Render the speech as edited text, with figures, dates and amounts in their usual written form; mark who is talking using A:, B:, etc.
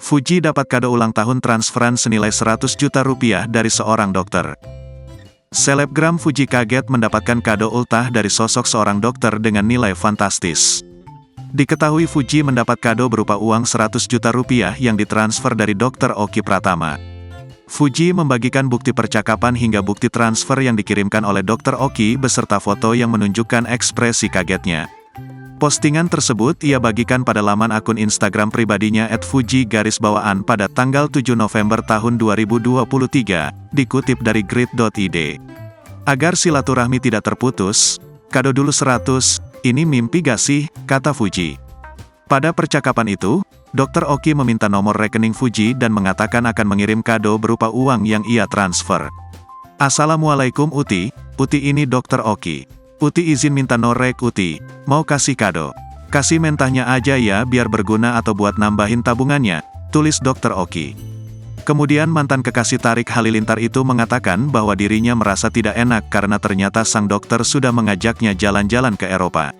A: Fuji dapat kado ulang tahun transferan senilai 100 juta rupiah dari seorang dokter. Selebgram Fuji kaget mendapatkan kado ultah dari sosok seorang dokter dengan nilai fantastis. Diketahui Fuji mendapat kado berupa uang 100 juta rupiah yang ditransfer dari Dr. Oki Pratama. Fuji membagikan bukti percakapan hingga bukti transfer yang dikirimkan oleh Dr. Oki beserta foto yang menunjukkan ekspresi kagetnya. Postingan tersebut ia bagikan pada laman akun Instagram pribadinya @fuji_, pada tanggal 7 November tahun 2023, dikutip dari grid.id. Agar silaturahmi tidak terputus, kado dulu 100, ini mimpi gak sih, kata Fuji. Pada percakapan itu, Dr. Oki meminta nomor rekening Fuji dan mengatakan akan mengirim kado berupa uang yang ia transfer. Assalamualaikum Uti ini Dr. Oki. Uti izin minta norek Uti, mau kasih kado. Kasih mentahnya aja ya biar berguna atau buat nambahin tabungannya, tulis Dr. Oki. Kemudian mantan kekasih Tarik Halilintar itu mengatakan bahwa dirinya merasa tidak enak karena ternyata sang dokter sudah mengajaknya jalan-jalan ke Eropa.